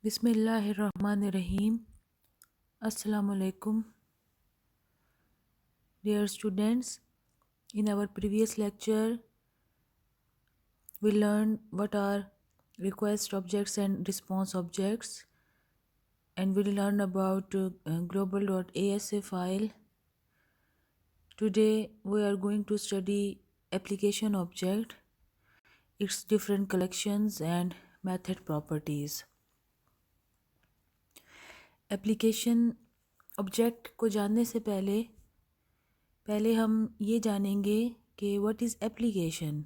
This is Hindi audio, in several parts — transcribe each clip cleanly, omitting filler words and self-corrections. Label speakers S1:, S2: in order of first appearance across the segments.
S1: Bismillahirrahmanirrahim. Assalamu alaikum. Dear students, in our previous lecture, we learned what are request objects and response objects, and we learned about global.asa file. Today, we are going to study application object, its different collections and method properties. Application object को जानने से पहले हम ये जानेंगे कि व्हाट इज़ एप्लीकेशन।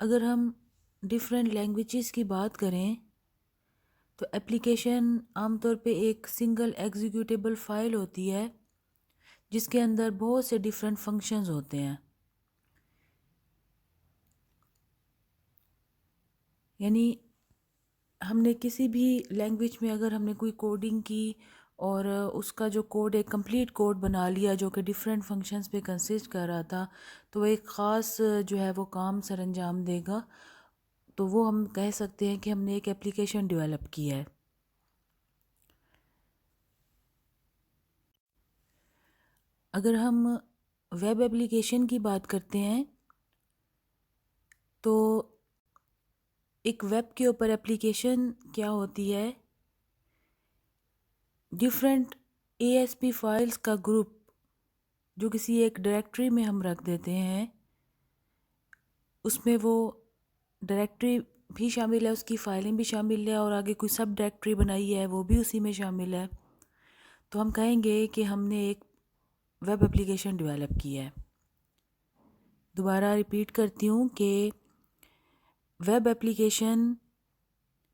S1: अगर हम डिफरेंट लैंग्वेजेस की बात करें तो एप्लीकेशन आमतौर पे एक सिंगल एग्जीक्यूटेबल फ़ाइल होती है जिसके अंदर बहुत से डिफरेंट फंक्शंस होते हैं। यानी हमने किसी भी लैंग्वेज में अगर हमने कोई कोडिंग की और उसका जो कोड एक कंप्लीट कोड बना लिया जो कि डिफरेंट फंक्शंस पे कंसिस्ट कर रहा था, तो वो एक ख़ास जो है वो काम सर अंजाम देगा, तो वो हम कह सकते हैं कि हमने एक एप्लीकेशन डेवलप की है। अगर हम वेब एप्लीकेशन की बात करते हैं तो एक वेब के ऊपर एप्लीकेशन क्या होती है, डिफरेंट ASP फाइल्स का ग्रुप जो किसी एक डायरेक्टरी में हम रख देते हैं, उसमें वो डायरेक्टरी भी शामिल है, उसकी फ़ाइलें भी शामिल है और आगे कोई सब डायरेक्टरी बनाई है वो भी उसी में शामिल है, तो हम कहेंगे कि हमने एक वेब एप्लीकेशन डेवलप की है। दोबारा रिपीट करती हूँ कि web application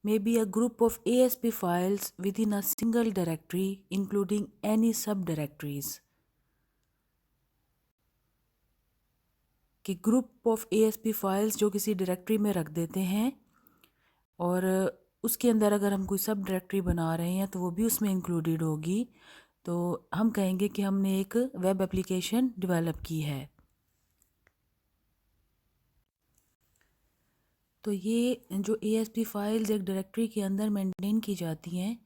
S1: may be a group of ASP files within a single directory including any subdirectories. कि ग्रुप ऑफ ASP फाइल्स जो किसी डायरेक्टरी में रख देते हैं और उसके अंदर अगर हम कोई सब डायरेक्टरी बना रहे हैं तो वो भी उसमें इंक्लूडेड होगी, तो हम कहेंगे कि हमने एक वेब एप्लीकेशन डेवलप की है। तो ये जो ASP फाइल्स एक डायरेक्टरी के अंदर मेंटेन की जाती हैं,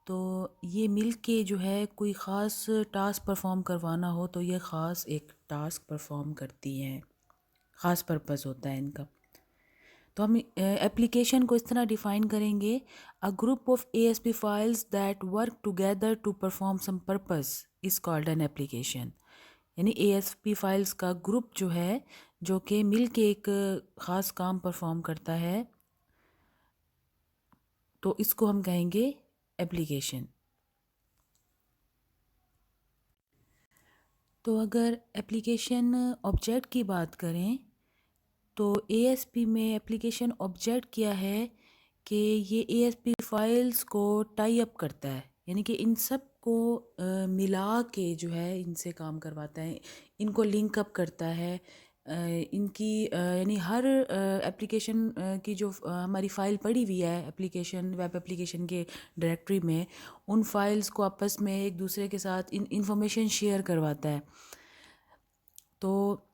S1: तो ये मिल के जो है कोई ख़ास टास्क परफॉर्म करवाना हो तो ये ख़ास एक टास्क परफॉर्म करती हैं, ख़ास पर्पस होता है इनका। तो हम एप्लीकेशन को इस तरह डिफ़ाइन करेंगे, a group of ASP files that work together to perform some purpose is called an application. यानी ASP फाइल्स का ग्रुप जो है जो कि मिल के एक ख़ास काम परफॉर्म करता है, तो इसको हम कहेंगे एप्लीकेशन। तो अगर एप्लीकेशन ऑब्जेक्ट की बात करें तो ASP में एप्लीकेशन ऑब्जेक्ट क्या है कि ये ASP फाइल्स को टाई अप करता है, यानी कि इन सब को मिला के जो है इनसे काम करवाता है, इनको लिंक अप करता है, इनकी यानी हर एप्लीकेशन की जो हमारी फ़ाइल पड़ी हुई है एप्लीकेशन वेब एप्लीकेशन के डायरेक्टरी में, उन फाइल्स को आपस में एक दूसरे के साथ इंफॉर्मेशन शेयर करवाता है। तो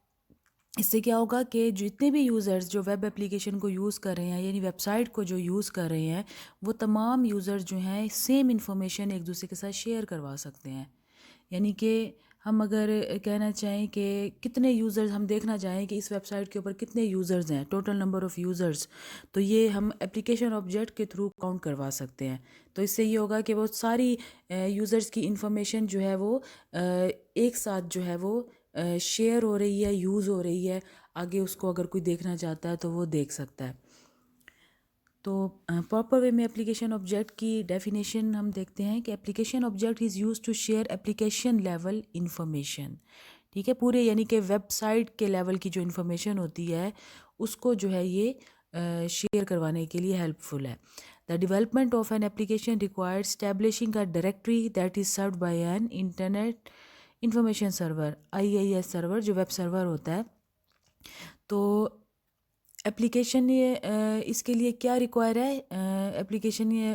S1: इससे क्या होगा कि जितने भी यूज़र्स जो वेब एप्लीकेशन को यूज़ कर रहे हैं यानी वेबसाइट को जो यूज़ कर रहे हैं, वो तमाम यूज़र्स जो हैं सेम इंफॉर्मेशन एक दूसरे के साथ शेयर करवा सकते हैं। यानी कि हम अगर कहना चाहें कि कितने यूज़र्स हम देखना चाहें कि इस वेबसाइट के ऊपर कितने यूज़र्स हैं, टोटल नंबर ऑफ़ यूज़र्स, तो ये हम एप्लीकेशन ऑब्जेक्ट के थ्रू काउंट करवा सकते हैं। तो इससे ये होगा कि बहुत सारी यूज़र्स की इंफॉर्मेशन जो है वो एक साथ जो है वो शेयर हो रही है, यूज़ हो रही है, आगे उसको अगर कोई देखना चाहता है तो वो देख सकता है। तो प्रॉपर वे में एप्लीकेशन ऑब्जेक्ट की डेफिनेशन हम देखते हैं कि application object is use to share application level information. ठीक है, पूरे यानी कि वेबसाइट के लेवल की जो इन्फॉर्मेशन होती है उसको जो है ये शेयर करवाने के लिए हेल्पफुल है। The development of an application required establishing a directory that is served by an internet information server, IIS server जो वेब सर्वर होता है। तो एप्लीकेशन ये इसके लिए क्या रिक्वायर है, एप्लीकेशन ये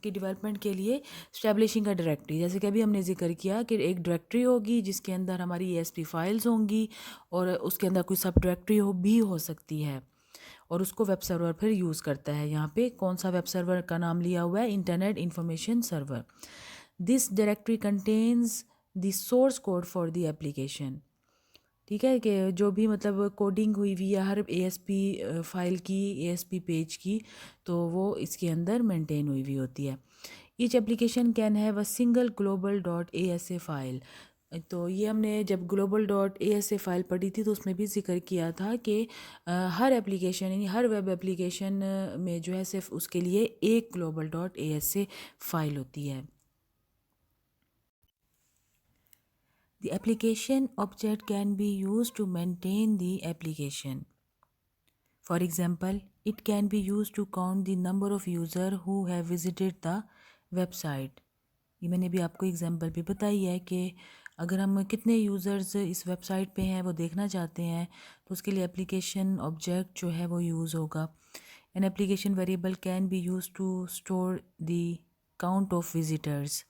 S1: की डेवलपमेंट के लिए स्टैब्लिशिंग का डायरेक्टरी, जैसे कि अभी हमने जिक्र किया कि एक डायरेक्टरी होगी जिसके अंदर हमारी ASP फाइल्स होंगी और उसके अंदर कोई सब डायरेक्टरी भी हो सकती है, और उसको वेब सर्वर फिर यूज़ करता है। यहाँ पे कौन सा वेब सर्वर का नाम लिया हुआ है, internet information server. This directory contains the source code for the application. ठीक है, कि जो भी मतलब कोडिंग हुई हुई है हर ASP फाइल की, ASP पेज की, तो वो इसके अंदर मेंटेन हुई हुई होती है। Each application can have a single global dot ASA file. तो ये हमने जब ग्लोबल डॉट ASA फाइल पढ़ी थी तो उसमें भी जिक्र किया था कि हर एप्लीकेशन यानी हर वेब एप्लीकेशन में जो है सिर्फ उसके लिए एक ग्लोबल डॉट ASA फाइल होती है। The application object can be used to maintain the application. For example, it can be used to count the number of users who have visited the website. ये मैंने भी आपको एग्जांपल भी बताई है कि अगर हम कितने यूज़र्स इस वेबसाइट पे हैं वो देखना चाहते हैं तो उसके लिए एप्लीकेशन ऑब्जेक्ट जो है वो यूज़ होगा। An application variable can be use to store the count of visitors.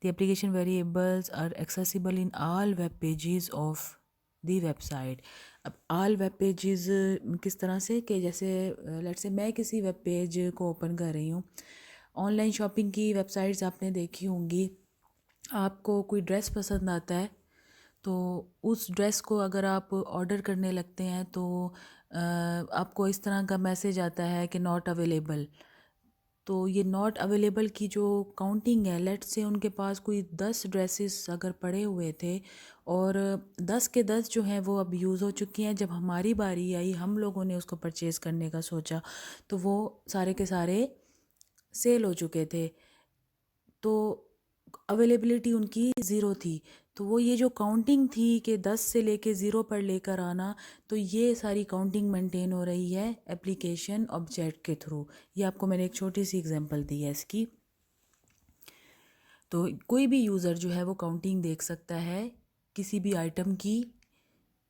S1: The application variables are accessible in all web pages of the website. अब all web pages किस तरह से कि जैसे लेट्स से मैं किसी वेब पेज को ओपन कर रही हूँ, ऑनलाइन शॉपिंग की वेबसाइट्स आपने देखी होंगी। आपको कोई ड्रेस पसंद आता है तो उस ड्रेस को अगर आप ऑर्डर करने लगते हैं तो आपको इस तरह का मैसेज आता है कि नॉट अवेलेबल। तो ये नॉट अवेलेबल की जो काउंटिंग है, लेट से उनके पास कोई 10 ड्रेसेस अगर पड़े हुए थे और 10 के 10 जो हैं वो अब यूज़ हो चुकी हैं। जब हमारी बारी आई, हम लोगों ने उसको परचेज़ करने का सोचा तो वो सारे के सारे सेल हो चुके थे, तो अवेलेबिलिटी उनकी ज़ीरो थी। तो वो ये जो काउंटिंग थी कि 10 से लेके ज़ीरो पर लेकर आना, तो ये सारी काउंटिंग मेंटेन हो रही है एप्लीकेशन ऑब्जेक्ट के थ्रू। ये आपको मैंने एक छोटी सी एग्जांपल दी है इसकी। तो कोई भी यूज़र जो है वो काउंटिंग देख सकता है किसी भी आइटम की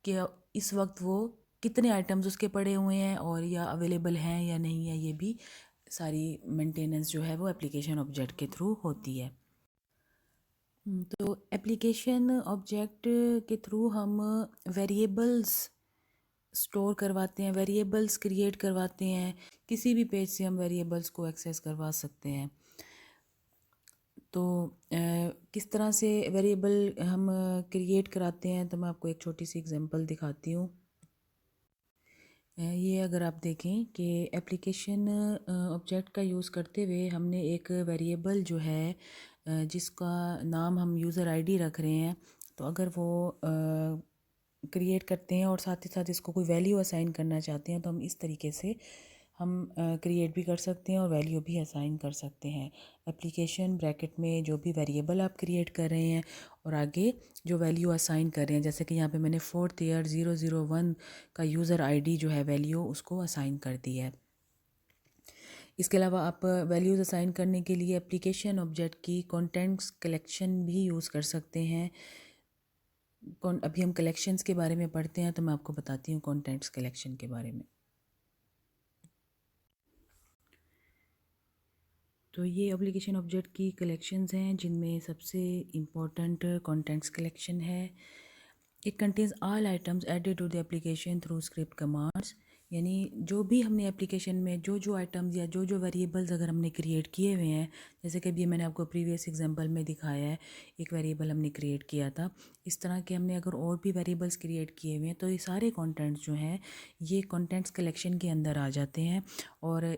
S1: कि इस वक्त वो कितने आइटम्स उसके पड़े हुए हैं और या अवेलेबल हैं या नहीं है। ये भी सारी मेंटेनेंस जो है वो एप्लीकेशन ऑब्जेक्ट के थ्रू होती है। तो एप्लीकेशन ऑब्जेक्ट के थ्रू हम वेरिएबल्स स्टोर करवाते हैं, वेरिएबल्स क्रिएट करवाते हैं। किसी भी पेज से हम वेरिएबल्स को एक्सेस करवा सकते हैं। तो किस तरह से वेरिएबल हम क्रिएट कराते हैं, तो मैं आपको एक छोटी सी एग्जांपल दिखाती हूँ। ये अगर आप देखें कि एप्लीकेशन ऑब्जेक्ट का यूज़ करते हुए हमने एक वेरिएबल जो है जिसका नाम हम यूज़र आईडी रख रहे हैं, तो अगर वो क्रिएट करते हैं और साथ ही साथ इसको कोई वैल्यू असाइन करना चाहते हैं तो हम इस तरीके से हम क्रिएट भी कर सकते हैं और वैल्यू भी असाइन कर सकते हैं। एप्लीकेशन ब्रैकेट में जो भी वेरिएबल आप क्रिएट कर रहे हैं और आगे जो वैल्यू असाइन कर रहे हैं, जैसे कि यहाँ पे मैंने 4th ईयर 001 का यूज़र आईडी जो है वैल्यू उसको असाइन कर दी है। इसके अलावा आप वैल्यूज़ असाइन करने के लिए एप्लीकेशन ऑब्जेक्ट की कंटेंट्स कलेक्शन भी यूज़ कर सकते हैं। अभी हम कलेक्शंस के बारे में पढ़ते हैं तो मैं आपको बताती हूँ कंटेंट्स कलेक्शन के बारे में। तो ये एप्लीकेशन ऑब्जेक्ट की कलेक्शंस हैं जिनमें सबसे इम्पोर्टेंट कंटेंट्स कलेक्शन है। It contains all items added to the application through script commands. यानी जो भी हमने एप्लीकेशन में जो जो आइटम्स या जो जो वेरिएबल्स अगर हमने क्रिएट किए हुए हैं, जैसे कि अभी मैंने आपको प्रीवियस एग्जांपल में दिखाया है, एक वेरिएबल हमने क्रिएट किया था। इस तरह के हमने अगर और भी वेरिएबल्स क्रिएट किए हुए हैं तो ये सारे कंटेंट्स जो हैं ये कंटेंट्स कलेक्शन के अंदर आ जाते हैं। और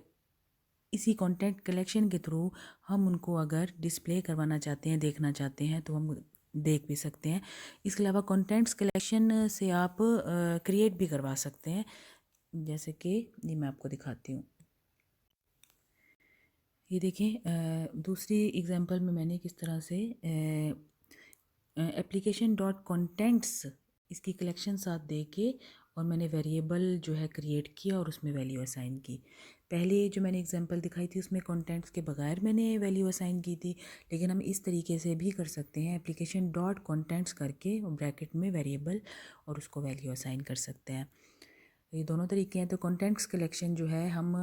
S1: इसी कंटेंट कलेक्शन के थ्रू हम उनको अगर डिस्प्ले करवाना चाहते हैं, देखना चाहते हैं, तो हम देख भी सकते हैं। इसके अलावा कंटेंट्स कलेक्शन से आप क्रिएट भी करवा सकते हैं, जैसे कि ये मैं आपको दिखाती हूँ। ये देखें, दूसरी एग्जांपल में मैंने किस तरह से एप्लीकेशन डॉट कंटेंट्स इसकी कलेक्शन साथ दे के और मैंने वेरिएबल जो है क्रिएट किया और उसमें वैल्यू असाइन की। पहले जो मैंने एग्जांपल दिखाई थी उसमें कंटेंट्स के बगैर मैंने वैल्यू असाइन की थी, लेकिन हम इस तरीके से भी कर सकते हैं, एप्लीकेशन डॉट कंटेंट्स करके और ब्रैकेट में वेरिएबल और उसको वैल्यू असाइन कर सकते हैं। ये दोनों तरीके हैं। तो कंटेंट्स कलेक्शन जो है हम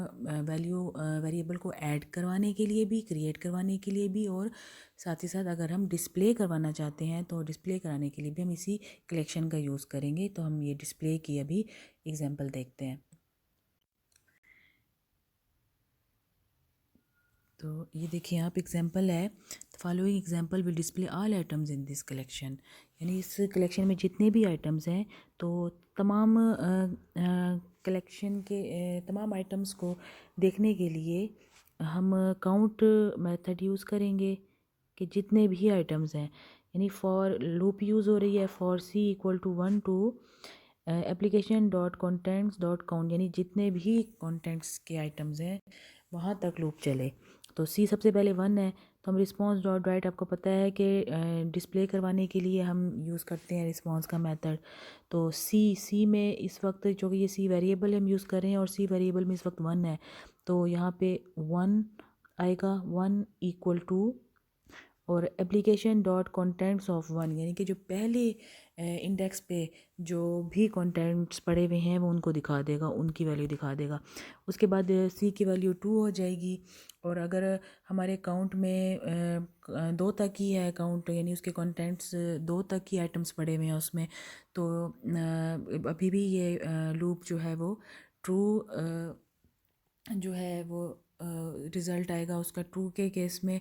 S1: वेरिएबल को ऐड करवाने के लिए भी, क्रिएट करवाने के लिए भी, और साथ ही साथ अगर हम डिस्प्ले करवाना चाहते हैं तो डिस्प्ले कराने के लिए भी हम इसी कलेक्शन का यूज़ करेंगे। तो हम ये डिस्प्ले की अभी एग्जांपल देखते हैं। तो ये देखिए यहाँ पे एग्जांपल है, following example will display all items in this collection. यानी इस कलेक्शन में जितने भी आइटम्स हैं तो तमाम कलेक्शन के तमाम आइटम्स को देखने के लिए हम काउंट मेथड यूज़ करेंगे कि जितने भी आइटम्स हैं, यानी फॉर लूप यूज़ हो रही है for C equal to 1 to application dot contents dot count, यानी जितने भी कॉन्टेंट्स के आइटम्स हैं वहाँ तक लूप चले। तो सी सबसे पहले 1 है, तो हम रिस्पॉन्स डॉट राइट, आपको पता है कि डिस्प्ले करवाने के लिए हम यूज़ करते हैं रिस्पॉन्स का मेथड। तो सी में इस वक्त जो कि ये सी वेरिएबल हम यूज़ कर रहे हैं और सी वेरिएबल में इस वक्त 1 है, तो यहाँ पे 1 आएगा, 1 इक्वल टू और एप्लीकेशन डॉट कंटेंट्स ऑफ 1, यानी कि जो पहले इंडेक्स पे जो भी कंटेंट्स पड़े हुए हैं वो उनको दिखा देगा, उनकी वैल्यू दिखा देगा। उसके बाद सी की वैल्यू 2 हो जाएगी, और अगर हमारे काउंट में 2 तक ही है काउंट, यानी उसके कंटेंट्स 2 तक ही आइटम्स पड़े हुए हैं उसमें, तो अभी भी ये लूप जो है वो ट्रू जो है वो रिज़ल्ट आएगा उसका। ट्रू के केस में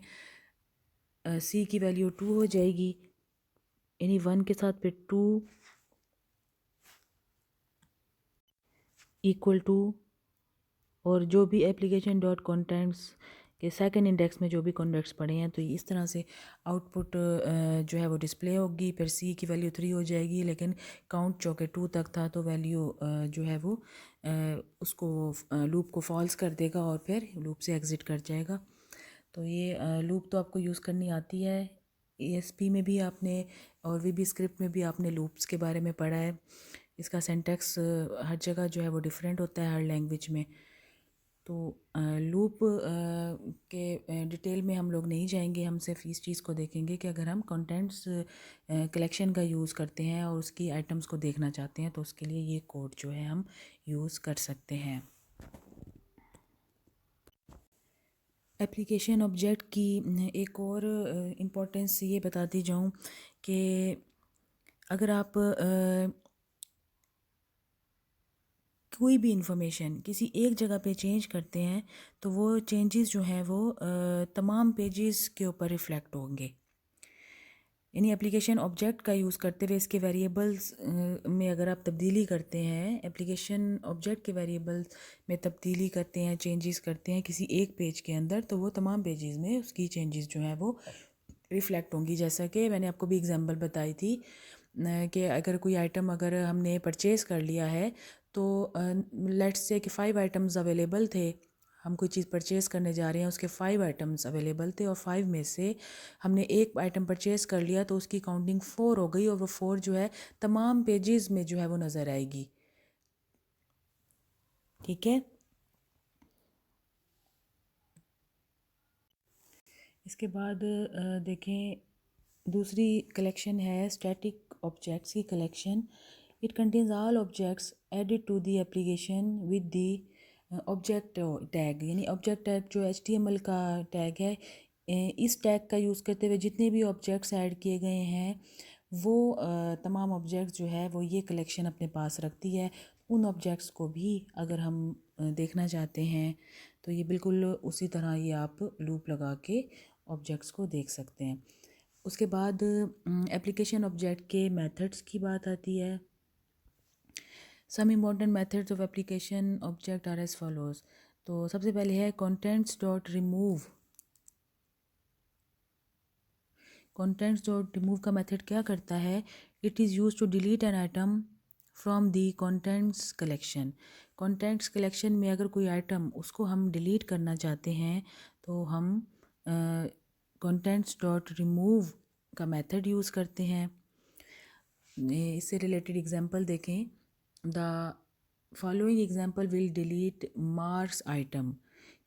S1: सी की वैल्यू 2 हो जाएगी, यानी 1 के साथ फिर 2 इक्वल टू, और जो भी एप्लीकेशन डॉट कॉन्टेंट्स के सेकंड इंडेक्स में जो भी कॉन्टेंट्स पड़े हैं, तो इस तरह से आउटपुट जो है वो डिस्प्ले होगी। फिर सी की वैल्यू 3 हो जाएगी, लेकिन काउंट जो कि 2 तक था तो वैल्यू जो है वो उसको लूप को फॉल्स कर देगा और फिर लूप से एग्ज़िट कर जाएगा। तो ये लूप तो आपको यूज़ करनी आती है, एएसपी में भी आपने और वीबी स्क्रिप्ट में भी आपने लूप्स के बारे में पढ़ा है। इसका सिंटैक्स हर जगह जो है वो डिफरेंट होता है हर लैंग्वेज में। तो लूप के डिटेल में हम लोग नहीं जाएंगे, हम सिर्फ इस चीज़ को देखेंगे कि अगर हम कंटेंट्स कलेक्शन का यूज़ करते हैं और उसकी आइटम्स को देखना चाहते हैं तो उसके लिए ये कोड जो है हम यूज़ कर सकते हैं। एप्लीकेशन ऑब्जेक्ट की एक और इम्पोर्टेंस ये बताती जाऊँ कि अगर आप कोई भी इंफॉर्मेशन किसी एक जगह पे चेंज करते हैं तो वो चेंजेस जो हैं वो तमाम पेजेस के ऊपर रिफ्लेक्ट होंगे। यानी एप्लीकेशन ऑब्जेक्ट का यूज़ करते हुए इसके वेरिएबल्स में अगर आप तब्दीली करते हैं, एप्लीकेशन ऑब्जेक्ट के वेरिएबल्स में तब्दीली करते हैं, चेंजेस करते हैं किसी एक पेज के अंदर, तो वो तमाम पेजेस में उसकी चेंजेस जो हैं वो रिफ्लेक्ट होंगी। जैसा कि मैंने आपको भी एग्जांपल बताई थी कि अगर कोई आइटम अगर हमने परचेज़ कर लिया है तो लेट्स से कि 5 आइटम्स अवेलेबल थे, हम कोई चीज़ परचेज़ करने जा रहे हैं, उसके 5 आइटम्स अवेलेबल थे और 5 में से हमने एक आइटम परचेज़ कर लिया तो उसकी काउंटिंग 4 हो गई और वो 4 जो है तमाम पेजेस में जो है वो नज़र आएगी। ठीक है, इसके बाद देखें दूसरी कलेक्शन है स्टैटिक ऑब्जेक्ट्स की collection. It contains all objects added to the application with the object tag, यानी ऑब्जेक्ट टैग जो HTML का टैग है, इस टैग का यूज़ करते हुए जितने भी ऑब्जेक्ट्स ऐड किए गए हैं वो तमाम ऑब्जेक्ट्स जो है वो ये कलेक्शन अपने पास रखती है। उन ऑब्जेक्ट्स को भी अगर हम देखना चाहते हैं तो ये बिल्कुल उसी तरह ये आप लूप लगा के ऑब्जेक्ट्स को देख सकते हैं। उसके बाद एप्लीकेशन ऑब्जेक्ट के मेथड्स की बात आती है। Some important methods of application object are as follows. तो सबसे पहले है contents dot remove. Contents dot remove का मेथड क्या करता है? It is use to delete an item from the contents collection. Contents collection में अगर कोई आइटम उसको हम डिलीट करना चाहते हैं तो हम कंटेंट्स डॉट रिमूव का मेथड यूज़ करते हैं। इससे रिलेटेड एग्जांपल देखें, the following example will delete marks item.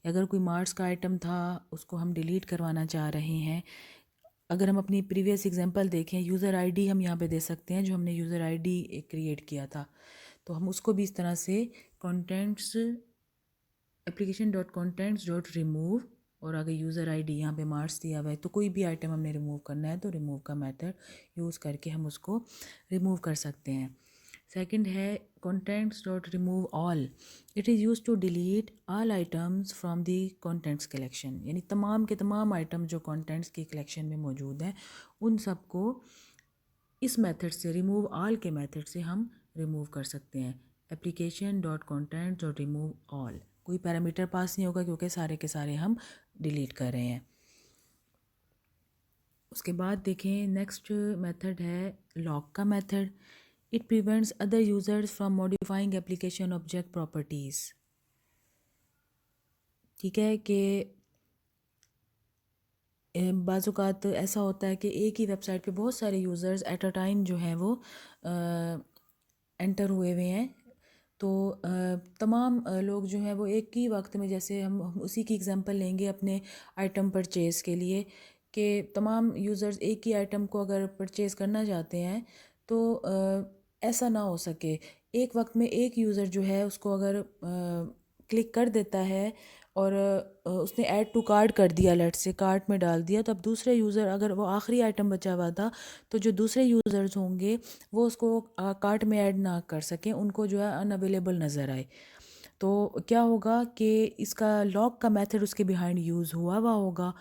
S1: अगर कोई मार्क्स का आइटम था उसको हम डिलीट करवाना चाह रहे हैं। अगर हम अपनी प्रीवियस एग्जांपल देखें, यूज़र आईडी हम यहाँ पे दे सकते हैं, जो हमने यूज़र आईडी क्रिएट किया था, तो हम उसको भी इस तरह से contents application dot contents dot remove और आगे यूज़र आईडी यहाँ पे मार्क्स दिया हुआ है, तो कोई भी आइटम हमने रिमूव करना है तो रिमूव का मेथड यूज़ करके हम उसको रिमूव कर सकते हैं। सेकंड है contents dot remove all, it is used to delete all items from the contents collection, यानी तमाम के तमाम आइटम जो contents की collection में मौजूद हैं उन सबको इस मेथड से रिमूव ऑल के मेथड से हम रिमूव कर सकते हैं। Application dot content dot remove all, कोई पैरामीटर पास नहीं होगा क्योंकि सारे के सारे हम डिलीट कर रहे हैं। उसके बाद देखें नेक्स्ट मेथड है लॉक का method. It prevents other users from modifying application object properties. ठीक है कि बाज़ औक़ात ऐसा होता है कि एक ही वेबसाइट पे बहुत सारे यूज़र्स एट अ टाइम जो हैं वो एंटर हुए हुए हैं, तो तमाम लोग जो हैं वो एक ही वक्त में, जैसे हम उसी की एग्जांपल लेंगे अपने आइटम परचेज़ के लिए कि तमाम यूज़र्स एक ही आइटम को अगर परचेज़ करना चाहते हैं तो ऐसा ना हो सके। एक वक्त में एक यूज़र जो है उसको अगर क्लिक कर देता है और उसने ऐड टू कार्ट कर दिया, लेट से कार्ट में डाल दिया, तो अब दूसरे यूज़र, अगर वो आखिरी आइटम बचा हुआ था तो जो दूसरे यूज़र्स होंगे वो उसको कार्ट में ऐड ना कर सकें, उनको जो है अनअवेलेबल नज़र आए। तो क्या होगा कि इसका लॉक का मेथड उसके बिहाइंड यूज़ हुआ होगा।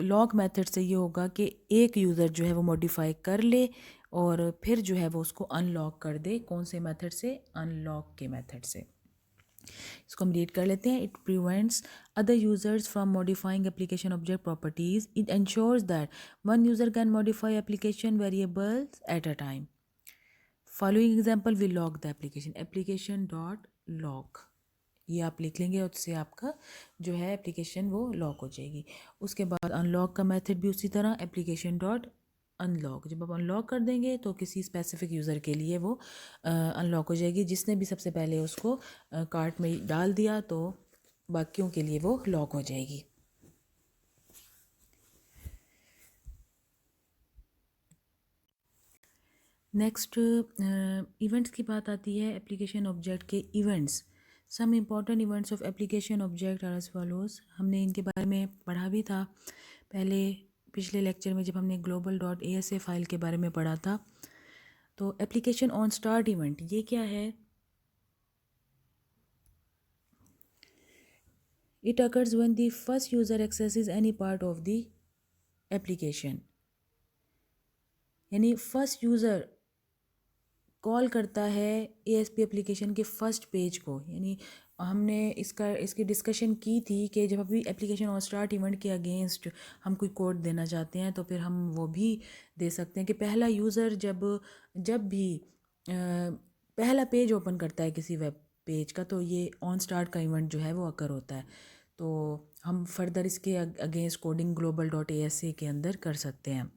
S1: लॉक मेथड से ये होगा कि एक यूज़र जो है वो मॉडिफाई कर ले और फिर जो है वो उसको अनलॉक कर दे। कौन से मेथड से? अनलॉक के मेथड से। इसको हम रीड कर लेते हैं। It prevents other users from modifying application object properties. It insures that one user can modify application variables at a time. Following example will lock the application. Application dot lock, ये आप लिख लेंगे और उससे आपका जो है एप्लीकेशन वो लॉक हो जाएगी। उसके बाद अनलॉक का मेथड भी उसी तरह, एप्लीकेशन डॉट अनलॉक। जब आप अनलॉक कर देंगे तो किसी स्पेसिफिक यूज़र के लिए वो अनलॉक हो जाएगी। जिसने भी सबसे पहले उसको कार्ट में डाल दिया तो बाकियों के लिए वो लॉक हो जाएगी। नेक्स्ट इवेंट्स की बात आती है। एप्लीकेशन ऑब्जेक्ट के events. Some important events of application object are as follows. हमने इनके बारे में पढ़ा भी था पहले पिछले लेक्चर में जब हमने ग्लोबल डॉट ASA फाइल के बारे में पढ़ा था। तो एप्लीकेशन ऑन स्टार्ट इवेंट ये क्या है? It occurs when the first user axes any part of the application, यानी फर्स्ट यूज़र कॉल करता है ASP एप्लीकेशन के फर्स्ट पेज को। यानी हमने इसकी डिस्कशन की थी कि जब अभी एप्लीकेशन और स्टार्ट इवेंट के अगेंस्ट हम कोई कोड देना चाहते हैं तो फिर हम वो भी दे सकते हैं कि पहला यूज़र जब भी पहला पेज ओपन करता है किसी वेब पेज का तो ये ऑन स्टार्ट का इवेंट जो है वो अकर होता है। तो हम फर्दर इसके against coding global dot ASA के अंदर कर सकते हैं।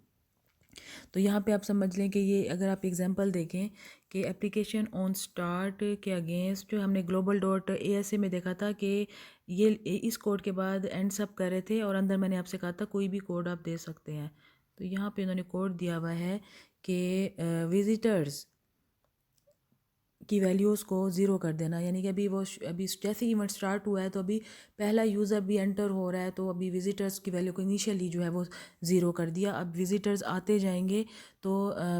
S1: तो यहाँ पे आप समझ लें कि ये अगर आप एग्जांपल देखें कि एप्लीकेशन ऑन स्टार्ट के अगेंस्ट हमने ग्लोबल डॉट ASA में देखा था कि ये इस कोड के बाद एंड सब कर रहे थे और अंदर मैंने आपसे कहा था कोई भी कोड आप दे सकते हैं। तो यहाँ पे इन्होंने कोड दिया हुआ है कि विजिटर्स की वैल्यूज़ को ज़ीरो कर देना, यानी कि अभी जैसे इवेंट स्टार्ट हुआ है तो अभी पहला यूज़र भी एंटर हो रहा है तो अभी विज़िटर्स की वैल्यू को इनिशियली जो है वो ज़ीरो कर दिया। अब विज़िटर्स आते जाएंगे तो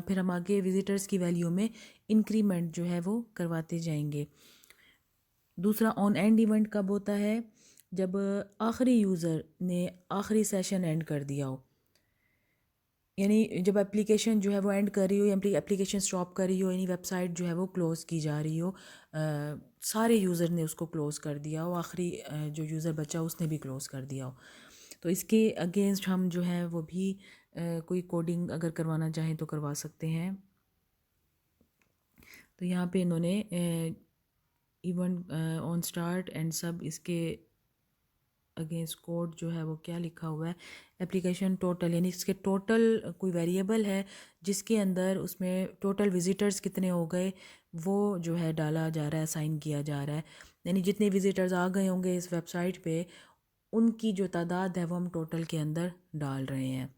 S1: फिर हम आगे विज़िटर्स की वैल्यू में इंक्रीमेंट जो है वो करवाते जाएंगे। दूसरा ऑन एंड इवेंट कब होता है? जब आखिरी यूज़र ने आखिरी सेशन एंड कर दिया हो, यानी जब एप्लीकेशन जो है वो एंड कर रही हो या एप्लीकेशन स्टॉप कर रही हो, यानी वेबसाइट जो है वो क्लोज़ की जा रही हो, सारे यूज़र ने उसको क्लोज़ कर दिया हो, आखिरी जो यूज़र बचा उसने भी क्लोज़ कर दिया हो, तो इसके अगेंस्ट हम जो है वो भी कोई कोडिंग अगर करवाना चाहें तो करवा सकते हैं। तो यहाँ पे इन्होंने इवेंट ऑन स्टार्ट एंड सब इसके अगेंस्ट कोड जो है वो क्या लिखा हुआ है? एप्लीकेशन टोटल, यानी इसके टोटल कोई वेरिएबल है जिसके अंदर उसमें टोटल विजिटर्स कितने हो गए वो जो है डाला जा रहा है, असाइन किया जा रहा है। यानी जितने विजिटर्स आ गए होंगे इस वेबसाइट पे उनकी जो तादाद है वो हम टोटल के अंदर डाल रहे हैं।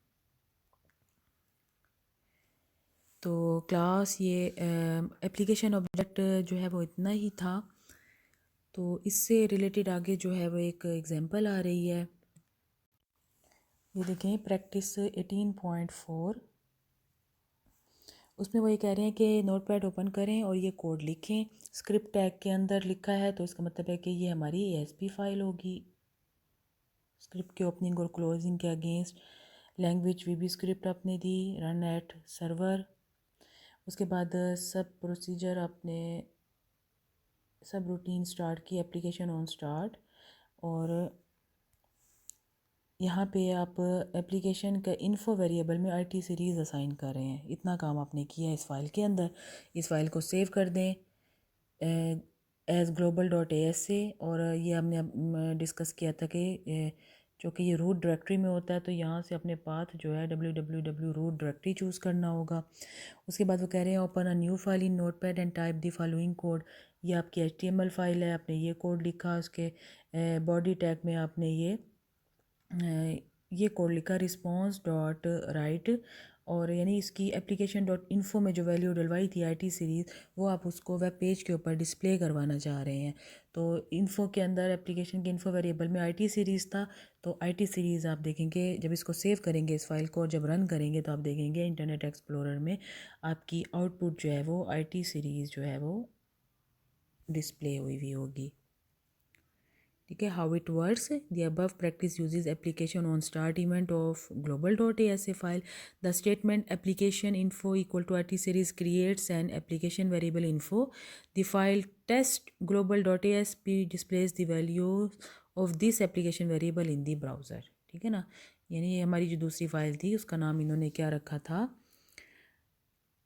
S1: तो क्लास ये एप्लीकेशन ऑब्जेक्ट जो है वो इतना ही था। तो इससे रिलेटेड आगे जो है वो एक एग्जांपल आ रही है, ये देखें प्रैक्टिस 18.4। उसमें वो ये कह रहे हैं कि नोटपैड ओपन करें और ये कोड लिखें। स्क्रिप्ट टैग के अंदर लिखा है तो इसका मतलब है कि ये हमारी ASP फाइल होगी। स्क्रिप्ट के ओपनिंग और क्लोजिंग के अगेंस्ट लैंग्वेज VB स्क्रिप्ट आपने दी, रन एट सर्वर। उसके बाद सब प्रोसीजर आपने सब रूटीन स्टार्ट की, एप्लीकेशन ऑन स्टार्ट। और यहाँ पे आप एप्लीकेशन का इन्फो वेरिएबल में IT सीरीज़ असाइन कर रहे हैं। इतना काम आपने किया इस फाइल के अंदर। इस फाइल को सेव कर दें एज global.as से। और ये हमने डिस्कस किया था कि जो कि ये रूट डायरेक्टरी में होता है तो यहाँ से अपने पाथ जो है www रूट डायरेक्टरी चूज़ करना होगा। उसके बाद वो कह रहे हैं open a new file in notepad and type the following code. ये आपकी HTML फाइल है, आपने ये कोड लिखा, उसके बॉडी टैग में आपने ये कोड लिखा रिस्पॉन्स डॉट राइट। और यानी इसकी एप्लीकेशन डॉट इन्फो में जो वैल्यू डलवाई थी IT सीरीज़, वो आप उसको वेब पेज के ऊपर डिस्प्ले करवाना चाह रहे हैं। तो इन्फो के अंदर एप्लीकेशन के इन्फो वेरिएबल में IT सीरीज़ था। तो IT सीरीज़ आप देखेंगे जब इसको सेव करेंगे इस फाइल को और जब रन करेंगे तो आप देखेंगे इंटरनेट एक्सप्लोरर में आपकी आउटपुट जो है वो IT सीरीज़ जो है वो डिस्प्ले हुई हुई होगी। ठीक है, how it works. The above practice uses application on start event of global.as file. The statement application info equal to IT series creates an application variable info. The file test global.asp displays the value of this application variable in the browser. ठीक है ना, यानी ये हमारी जो दूसरी फाइल थी उसका नाम इन्होंने क्या रखा था,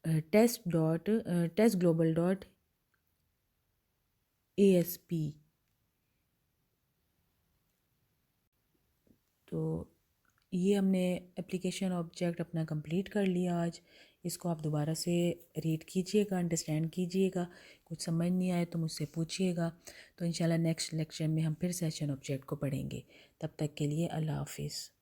S1: टेस्ट ग्लोबल डॉट ASP। तो ये हमने एप्लीकेशन ऑब्जेक्ट अपना कंप्लीट कर लिया आज। इसको आप दोबारा से रीड कीजिएगा, अंडरस्टैंड कीजिएगा। कुछ समझ नहीं आए तो मुझसे पूछिएगा। तो इंशाल्लाह नेक्स्ट लेक्चर में हम फिर सेशन ऑब्जेक्ट को पढ़ेंगे। तब तक के लिए अल्लाह हाफिज़।